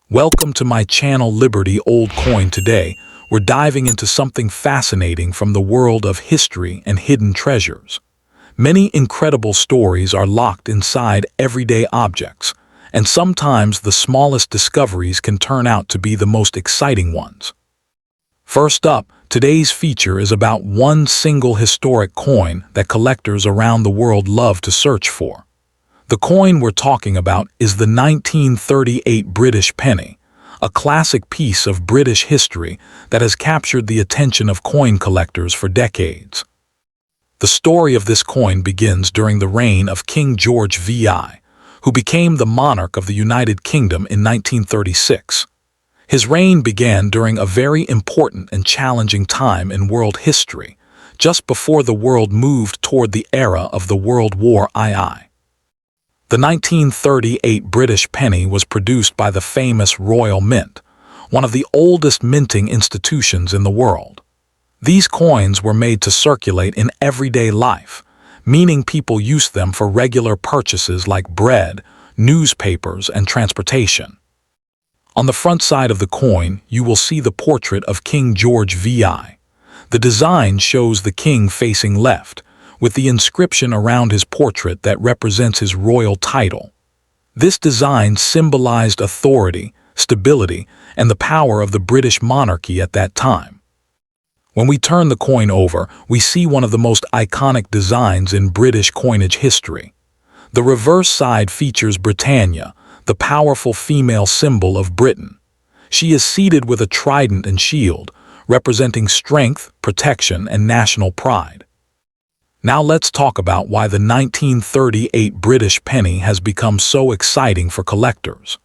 Welcome to my channel Liberty Old Coin. Today, we're diving into something fascinating from the world of history and hidden treasures. Many incredible stories are locked inside everyday objects, and sometimes the smallest discoveries can turn out to be the most exciting ones. First up, today's feature is about one single historic coin that collectors around the world love to search for. The coin we're talking about is the 1938 British penny, a classic piece of British history that has captured the attention of coin collectors for decades. The story of this coin begins during the reign of King George VI, who became the monarch of the United Kingdom in 1936. His reign began during a very important and challenging time in world history, just before the world moved toward the era of the World War II. The 1938 British penny was produced by the famous Royal Mint, one of the oldest minting institutions in the world. These coins were made to circulate in everyday life, meaning people used them for regular purchases like bread, newspapers, and transportation. On the front side of the coin, you will see the portrait of King George VI. The design shows the king facing left, with the inscription around his portrait that represents his royal title. This design symbolized authority, stability, and the power of the British monarchy at that time. When we turn the coin over, we see one of the most iconic designs in British coinage history. The reverse side features Britannia, the powerful female symbol of Britain. She is seated with a trident and shield, representing strength, protection, and national pride. Now let's talk about why the 1938 British penny has become so exciting for collectors.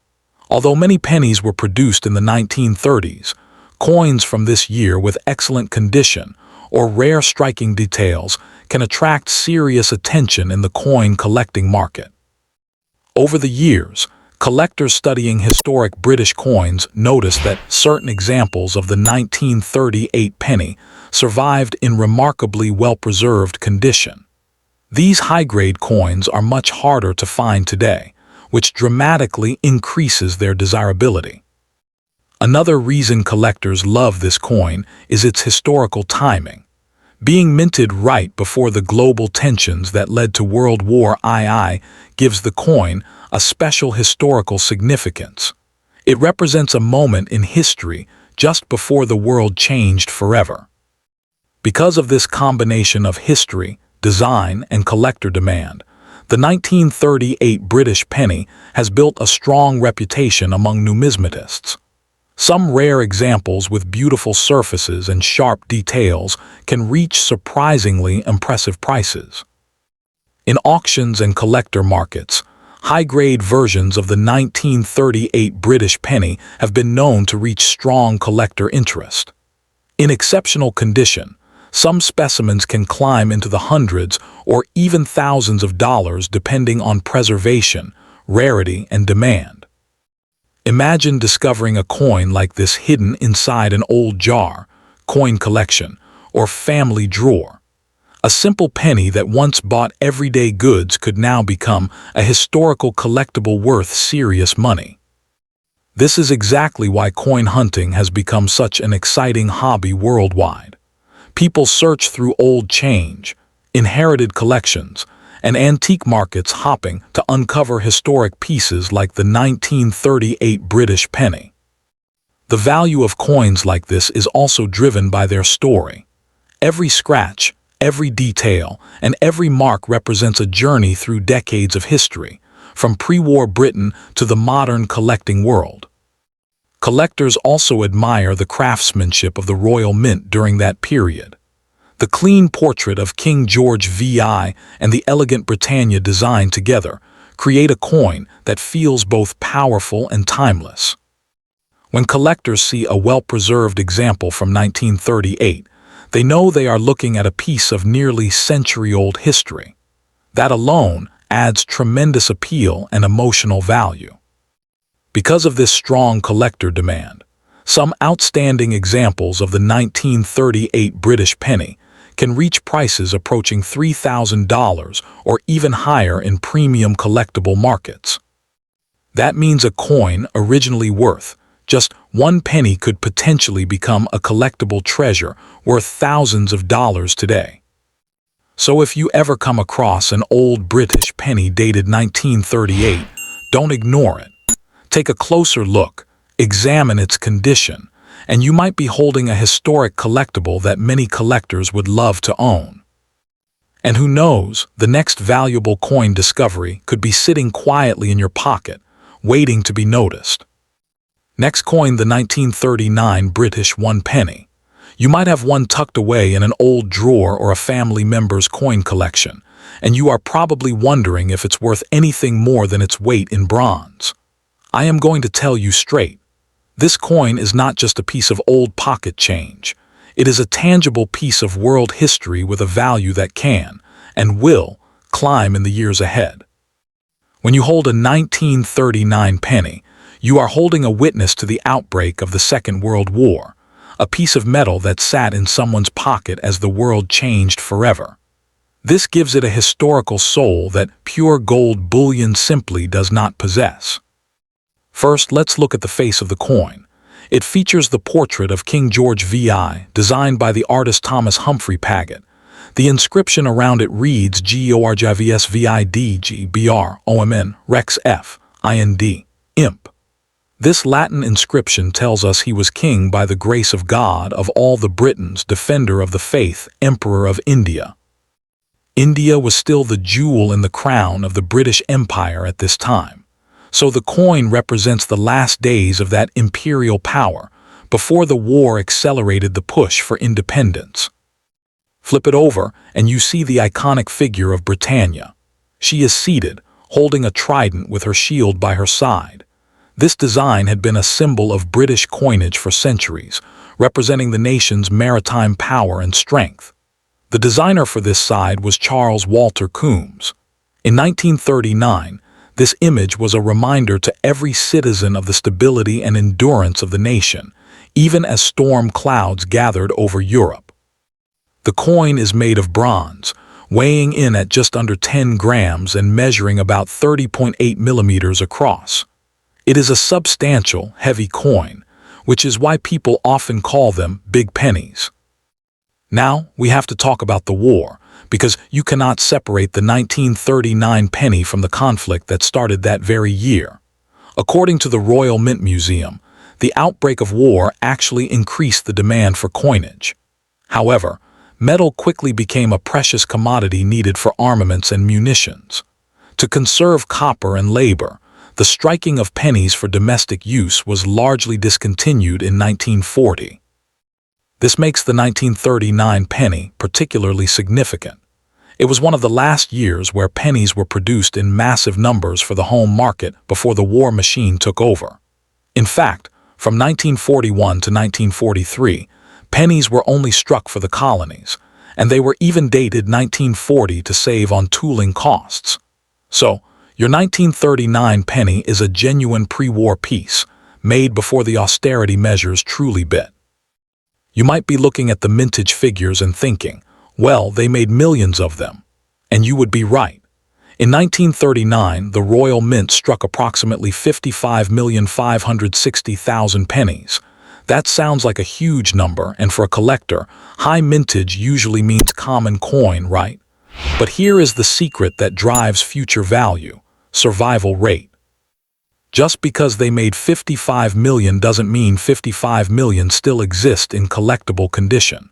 Although many pennies were produced in the 1930s, coins from this year with excellent condition or rare striking details can attract serious attention in the coin collecting market. Over the years, collectors studying historic British coins noticed that certain examples of the 1938 penny survived in remarkably well-preserved condition. These high-grade coins are much harder to find today, which dramatically increases their desirability. Another reason collectors love this coin is its historical timing. Being minted right before the global tensions that led to World War II gives the coin a special historical significance. It represents a moment in history just before the world changed forever. Because of this combination of history, design, and collector demand, the 1938 British penny has built a strong reputation among numismatists. Some rare examples with beautiful surfaces and sharp details can reach surprisingly impressive prices. In auctions and collector markets, high-grade versions of the 1938 British penny have been known to reach strong collector interest. In exceptional condition, some specimens can climb into the hundreds or even thousands of dollars depending on preservation, rarity, and demand. Imagine discovering a coin like this hidden inside an old jar, coin collection, or family drawer. A simple penny that once bought everyday goods could now become a historical collectible worth serious money. This is exactly why coin hunting has become such an exciting hobby worldwide. People search through old change, inherited collections, and antique markets hopping to uncover historic pieces like the 1938 British penny. The value of coins like this is also driven by their story. Every scratch, every detail, and every mark represents a journey through decades of history, from pre-war Britain to the modern collecting world. Collectors also admire the craftsmanship of the Royal Mint during that period. The clean portrait of King George VI and the elegant Britannia design together create a coin that feels both powerful and timeless. When collectors see a well-preserved example from 1938, they know they are looking at a piece of nearly century-old history. That alone adds tremendous appeal and emotional value. Because of this strong collector demand, some outstanding examples of the 1938 British penny can reach prices approaching $3,000 or even higher in premium collectible markets. That means a coin originally worth just 1 penny could potentially become a collectible treasure worth thousands of dollars today. So if you ever come across an old British penny dated 1938, don't ignore it. Take a closer look, examine its condition, and you might be holding a historic collectible that many collectors would love to own. And who knows, the next valuable coin discovery could be sitting quietly in your pocket, waiting to be noticed. Next coin, the 1939 British 1 penny. You might have one tucked away in an old drawer or a family member's coin collection, and you are probably wondering if it's worth anything more than its weight in bronze. I am going to tell you straight. This coin is not just a piece of old pocket change. It is a tangible piece of world history with a value that can, and will, climb in the years ahead. When you hold a 1939 penny, you are holding a witness to the outbreak of the Second World War, a piece of metal that sat in someone's pocket as the world changed forever. This gives it a historical soul that pure gold bullion simply does not possess. First, let's look at the face of the coin. It features the portrait of King George VI, designed by the artist Thomas Humphrey Paget. The inscription around it reads GeorgeVISVIDGBROMN Rex F. IND, Imp. This Latin inscription tells us he was king by the grace of God of all the Britons, defender of the faith, emperor of India. India was still the jewel in the crown of the British Empire at this time, so the coin represents the last days of that imperial power before the war accelerated the push for independence. Flip it over and you see the iconic figure of Britannia. She is seated, holding a trident with her shield by her side. This design had been a symbol of British coinage for centuries, representing the nation's maritime power and strength. The designer for this side was Charles Walter Coombs. In 1939, this image was a reminder to every citizen of the stability and endurance of the nation, even as storm clouds gathered over Europe. The coin is made of bronze, weighing in at just under 10 grams and measuring about 30.8 millimeters across. It is a substantial, heavy coin, which is why people often call them big pennies. Now, we have to talk about the war, because you cannot separate the 1939 penny from the conflict that started that very year. According to the Royal Mint Museum, the outbreak of war actually increased the demand for coinage. However, metal quickly became a precious commodity needed for armaments and munitions. To conserve copper and labor, the striking of pennies for domestic use was largely discontinued in 1940. This makes the 1939 penny particularly significant. It was one of the last years where pennies were produced in massive numbers for the home market before the war machine took over. In fact, from 1941 to 1943, pennies were only struck for the colonies, and they were even dated 1940 to save on tooling costs. So, your 1939 penny is a genuine pre-war piece, made before the austerity measures truly bit. You might be looking at the mintage figures and thinking, well, they made millions of them. And you would be right. In 1939, the Royal Mint struck approximately 55,560,000 pennies. That sounds like a huge number, and for a collector, high mintage usually means common coin, right? But here is the secret that drives future value: survival rate. Just because they made 55 million doesn't mean 55 million still exist in collectible condition.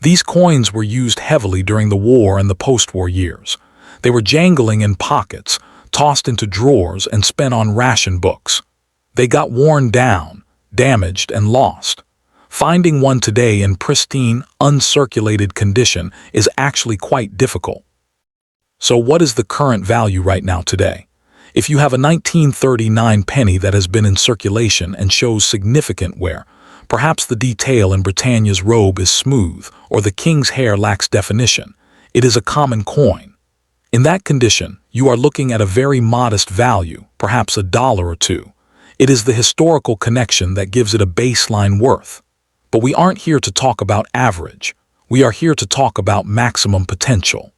These coins were used heavily during the war and the post-war years. They were jangling in pockets, tossed into drawers, and spent on ration books. They got worn down, damaged, and lost. Finding one today in pristine, uncirculated condition is actually quite difficult. So what is the current value right now today? If you have a 1939 penny that has been in circulation and shows significant wear, perhaps the detail in Britannia's robe is smooth or the king's hair lacks definition, it is a common coin. In that condition, you are looking at a very modest value, perhaps $1 or $2. It is the historical connection that gives it a baseline worth. But we aren't here to talk about average. We are here to talk about maximum potential.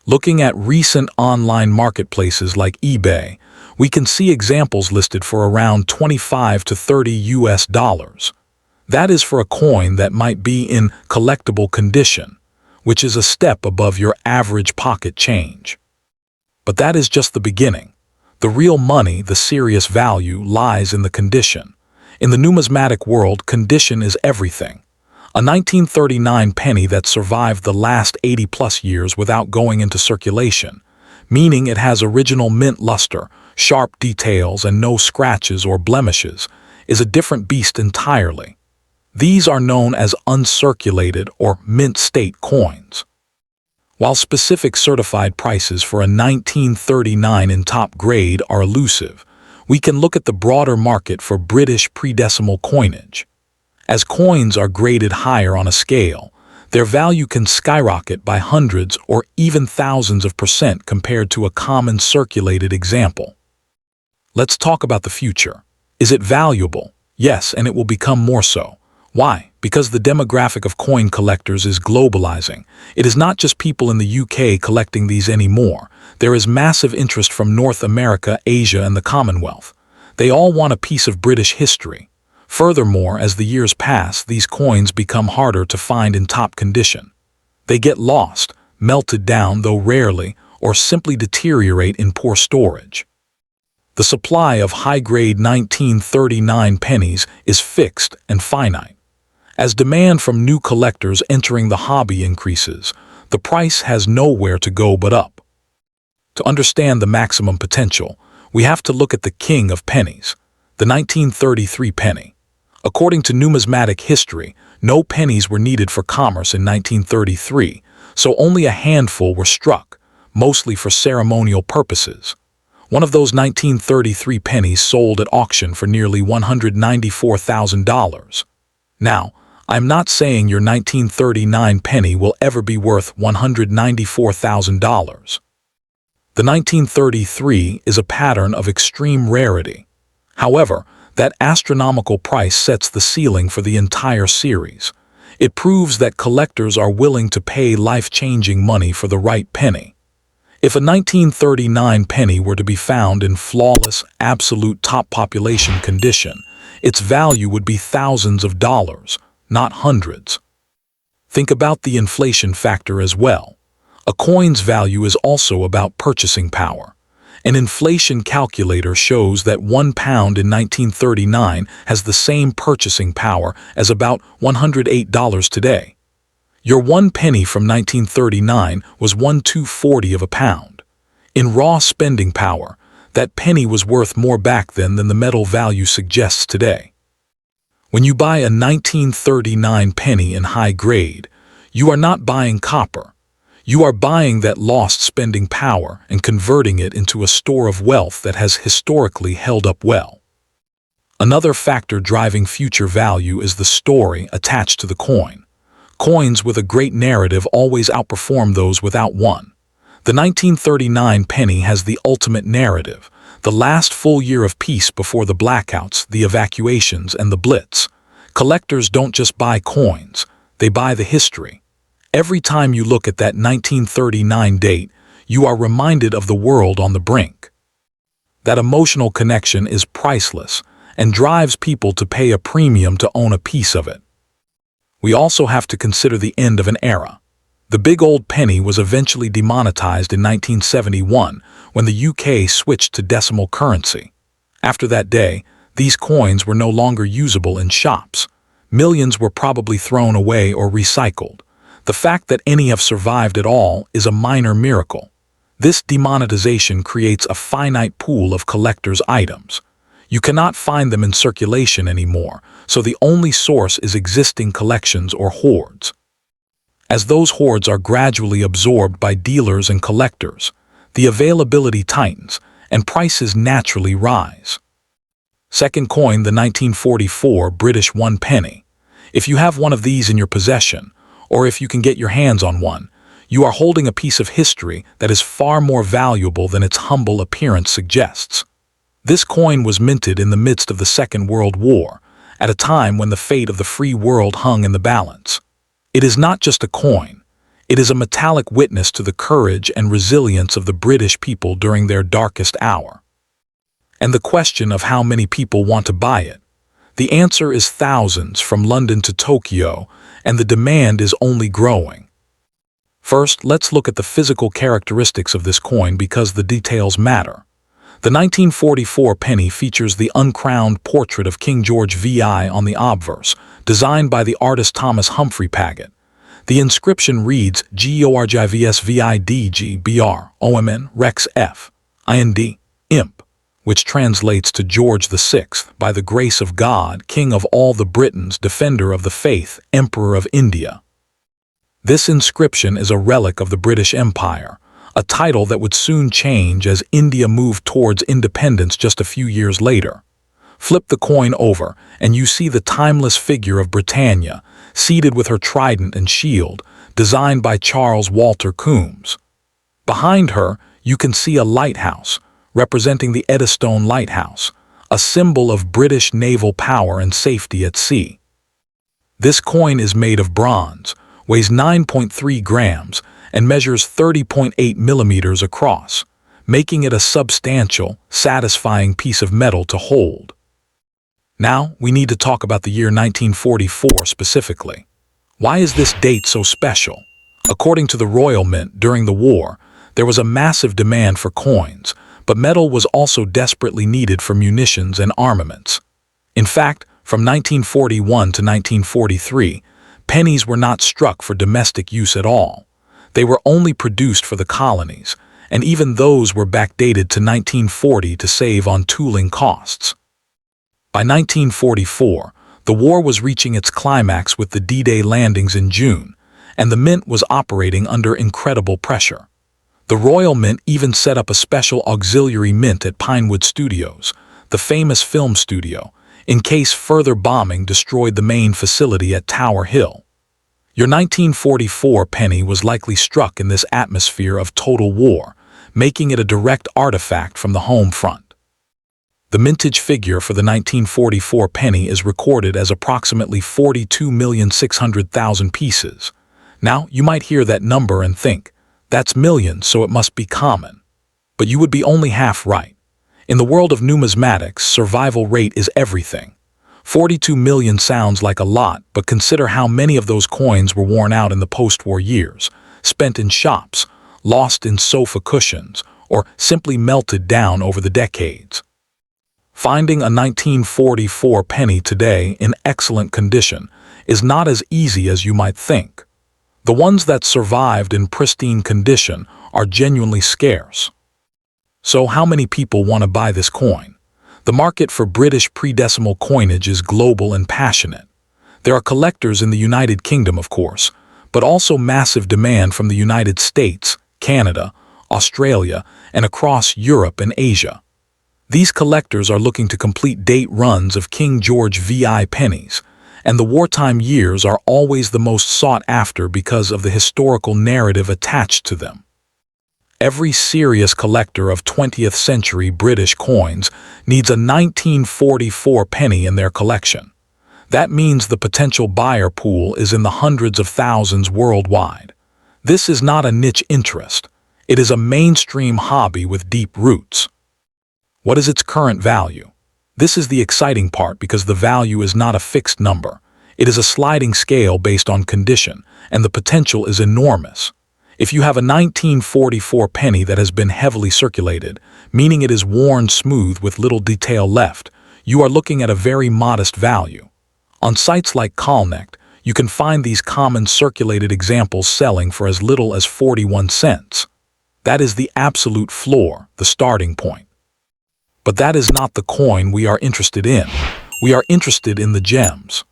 Looking at recent online marketplaces like eBay, We can see examples listed for around 25 to 30 US dollars. That is for a coin that might be in collectible condition, which is a step above your average pocket change. But that is just the beginning. The real money, the serious value, lies in the condition. In the numismatic world, condition is everything. A 1939 penny that survived the last 80-plus years without going into circulation, meaning it has original mint luster, sharp details, and no scratches or blemishes, is a different beast entirely. These are known as uncirculated or mint state coins. While specific certified prices for a 1939 in top grade are elusive, we can look at the broader market for British pre-decimal coinage. As coins are graded higher on a scale, their value can skyrocket by hundreds or even thousands of % compared to a common circulated example. Let's talk about the future. Is it valuable? Yes, and it will become more so. Why? Because the demographic of coin collectors is globalizing. It is not just people in the UK collecting these anymore. There is massive interest from North America, Asia, and the Commonwealth. They all want a piece of British history. Furthermore, as the years pass, these coins become harder to find in top condition. They get lost, melted down, though rarely, or simply deteriorate in poor storage. The supply of high-grade 1939 pennies is fixed and finite. As demand from new collectors entering the hobby increases, the price has nowhere to go but up. To understand the maximum potential, we have to look at the king of pennies, the 1933 penny. According to numismatic history, no pennies were needed for commerce in 1933, so only a handful were struck, mostly for ceremonial purposes. One of those 1933 pennies sold at auction for nearly $194,000. Now, I'm not saying your 1939 penny will ever be worth $194,000. The 1933 is a pattern of extreme rarity. However, that astronomical price sets the ceiling for the entire series. It proves that collectors are willing to pay life-changing money for the right penny. If a 1939 penny were to be found in flawless, absolute top population condition, its value would be thousands of dollars, not hundreds. Think about the inflation factor as well. A coin's value is also about purchasing power. An inflation calculator shows that £1 in 1939 has the same purchasing power as about $108 today. Your 1 penny from 1939 was 1/240 of a pound. In raw spending power, that penny was worth more back then than the metal value suggests today. When you buy a 1939 penny in high grade, you are not buying copper. You are buying that lost spending power and converting it into a store of wealth that has historically held up well. Another factor driving future value is the story attached to the coin. Coins with a great narrative always outperform those without one. The 1939 penny has the ultimate narrative, the last full year of peace before the blackouts, the evacuations, and the Blitz. Collectors don't just buy coins, they buy the history. Every time you look at that 1939 date, you are reminded of the world on the brink. That emotional connection is priceless and drives people to pay a premium to own a piece of it. We also have to consider the end of an era. The big old penny was eventually demonetized in 1971 when the UK switched to decimal currency. After that day, these coins were no longer usable in shops. Millions were probably thrown away or recycled. The fact that any have survived at all is a minor miracle. This demonetization creates a finite pool of collectors' items. You cannot find them in circulation anymore, so the only source is existing collections or hoards. As those hoards are gradually absorbed by dealers and collectors, the availability tightens and prices naturally rise. Second coin, the 1944 British 1 penny. If you have one of these in your possession, or if you can get your hands on one, you are holding a piece of history that is far more valuable than its humble appearance suggests. This coin was minted in the midst of the Second World War, at a time when the fate of the free world hung in the balance. It is not just a coin, it is a metallic witness to the courage and resilience of the British people during their darkest hour. And the question of how many people want to buy it. The answer is thousands from London to Tokyo, and the demand is only growing. First, let's look at the physical characteristics of this coin because the details matter. The 1944 penny features the uncrowned portrait of King George VI on the obverse, designed by the artist Thomas Humphrey Paget. The inscription reads GeorgeVISVIDGBR OMN Rex F. IND Imp, which translates to George VI, by the grace of God, King of all the Britons, Defender of the Faith, Emperor of India. This inscription is a relic of the British Empire, a title that would soon change as India moved towards independence just a few years later. Flip the coin over, and you see the timeless figure of Britannia, seated with her trident and shield, designed by Charles Walter Coombs. Behind her, you can see a lighthouse, representing the Eddystone Lighthouse, a symbol of British naval power and safety at sea. This coin is made of bronze, weighs 9.3 grams, and measures 30.8 millimeters across, making it a substantial, satisfying piece of metal to hold. Now, we need to talk about the year 1944 specifically. Why is this date so special? According to the Royal Mint, during the war, there was a massive demand for coins, but metal was also desperately needed for munitions and armaments. In fact, from 1941 to 1943, pennies were not struck for domestic use at all. They were only produced for the colonies, and even those were backdated to 1940 to save on tooling costs. By 1944, the war was reaching its climax with the D-Day landings in June, and the Mint was operating under incredible pressure. The Royal Mint even set up a special auxiliary mint at Pinewood Studios, the famous film studio, in case further bombing destroyed the main facility at Tower Hill. Your 1944 penny was likely struck in this atmosphere of total war, making it a direct artifact from the home front. The mintage figure for the 1944 penny is recorded as approximately 42,600,000 pieces. Now, you might hear that number and think, that's millions, so it must be common. But you would be only half right. In the world of numismatics, survival rate is everything. 42 million sounds like a lot, but consider how many of those coins were worn out in the post-war years, spent in shops, lost in sofa cushions, or simply melted down over the decades. Finding a 1944 penny today in excellent condition is not as easy as you might think. The ones that survived in pristine condition are genuinely scarce. So how many people want to buy this coin? The market for British pre-decimal coinage is global and passionate. There are collectors in the United Kingdom, of course, but also massive demand from the United States, Canada, Australia, and across Europe and Asia. These collectors are looking to complete date runs of King George VI pennies, and the wartime years are always the most sought after because of the historical narrative attached to them. Every serious collector of 20th century British coins needs a 1944 penny in their collection. That means the potential buyer pool is in the hundreds of thousands worldwide. This is not a niche interest. It is a mainstream hobby with deep roots. What is its current value? This is the exciting part because the value is not a fixed number. It is a sliding scale based on condition, and the potential is enormous. If you have a 1944 penny that has been heavily circulated, meaning it is worn smooth with little detail left, you are looking at a very modest value. On sites like Collect, you can find these common circulated examples selling for as little as 41 cents. That is the absolute floor, the starting point. But that is not the coin we are interested in. We are interested in the gems.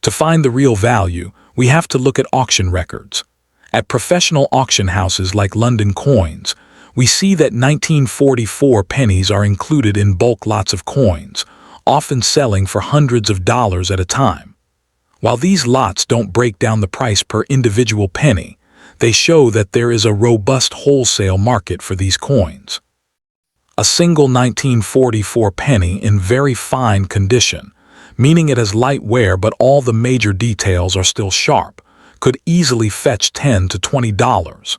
To find the real value, we have to look at auction records. At professional auction houses like London Coins, we see that 1944 pennies are included in bulk lots of coins, often selling for hundreds of dollars at a time. While these lots don't break down the price per individual penny, they show that there is a robust wholesale market for these coins. A single 1944 penny in very fine condition, meaning it has light wear but all the major details are still sharp, could easily fetch $10 to $20.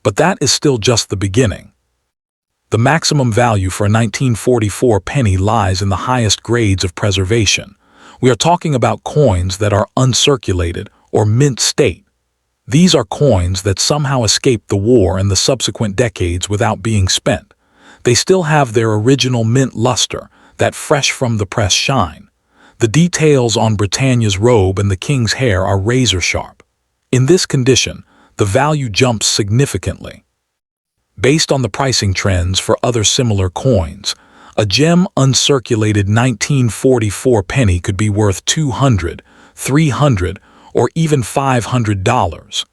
But that is still just the beginning. The maximum value for a 1944 penny lies in the highest grades of preservation. We are talking about coins that are uncirculated or mint state. These are coins that somehow escaped the war and the subsequent decades without being spent. They still have their original mint luster, that fresh from the press shine. The details on Britannia's robe and the king's hair are razor sharp. In this condition, the value jumps significantly. Based on the pricing trends for other similar coins, a gem uncirculated 1944 penny could be worth $200, $300, or even $500.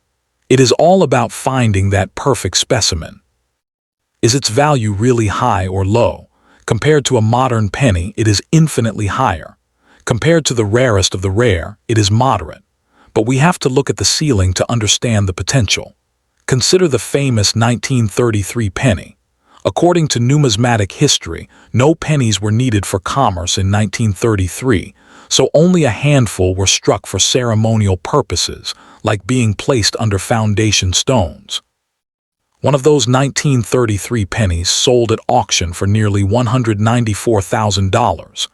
It is all about finding that perfect specimen. Is its value really high or low? Compared to a modern penny, it is infinitely higher. Compared to the rarest of the rare, it is moderate. But we have to look at the ceiling to understand the potential. Consider the famous 1933 penny. According to numismatic history, no pennies were needed for commerce in 1933, so only a handful were struck for ceremonial purposes, like being placed under foundation stones. One of those 1933 pennies sold at auction for nearly $194,000.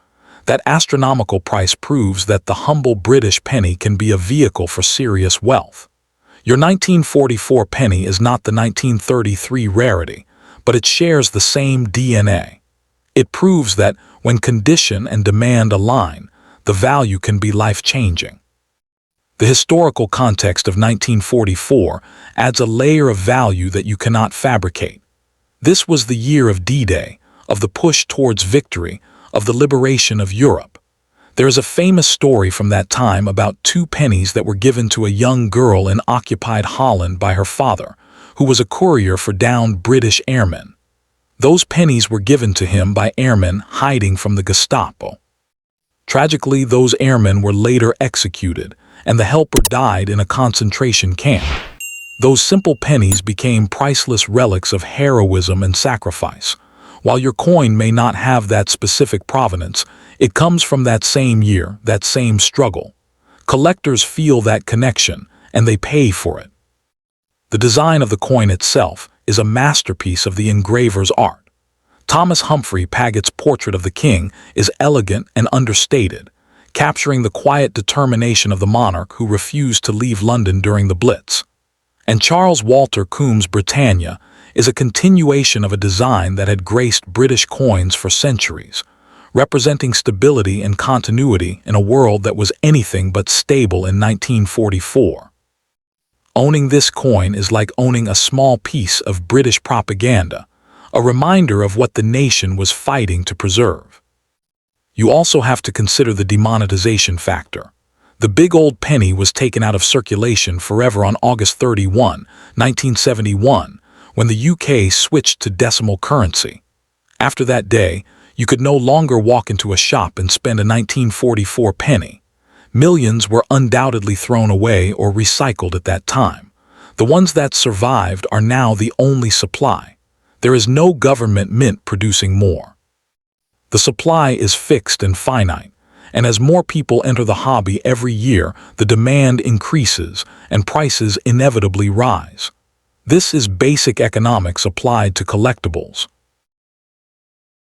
That astronomical price proves that the humble British penny can be a vehicle for serious wealth. Your 1944 penny is not the 1933 rarity, but it shares the same DNA. It proves that when condition and demand align, the value can be life-changing. The historical context of 1944 adds a layer of value that you cannot fabricate. This was the year of D-Day, of the push towards victory, of the liberation of Europe. There is a famous story from that time about 2 pennies that were given to a young girl in occupied Holland by her father, who was a courier for downed British airmen. Those pennies were given to him by airmen hiding from the Gestapo. Tragically, those airmen were later executed, and the helper died in a concentration camp. Those simple pennies became priceless relics of heroism and sacrifice. While your coin may not have that specific provenance, it comes from that same year, that same struggle. Collectors feel that connection, and they pay for it. The design of the coin itself is a masterpiece of the engraver's art. Thomas Humphrey Paggett's portrait of the king is elegant and understated, capturing the quiet determination of the monarch who refused to leave London during the Blitz. And Charles Walter Combs' Britannia is a continuation of a design that had graced British coins for centuries, representing stability and continuity in a world that was anything but stable in 1944. Owning this coin is like owning a small piece of British propaganda, a reminder of what the nation was fighting to preserve. You also have to consider the demonetization factor. The big old penny was taken out of circulation forever on August 31, 1971, when the UK switched to decimal currency. After that day, you could no longer walk into a shop and spend a 1944 penny. Millions were undoubtedly thrown away or recycled at that time. The ones that survived are now the only supply. There is no government mint producing more. The supply is fixed and finite, and as more people enter the hobby every year, the demand increases and prices inevitably rise. This is basic economics applied to collectibles.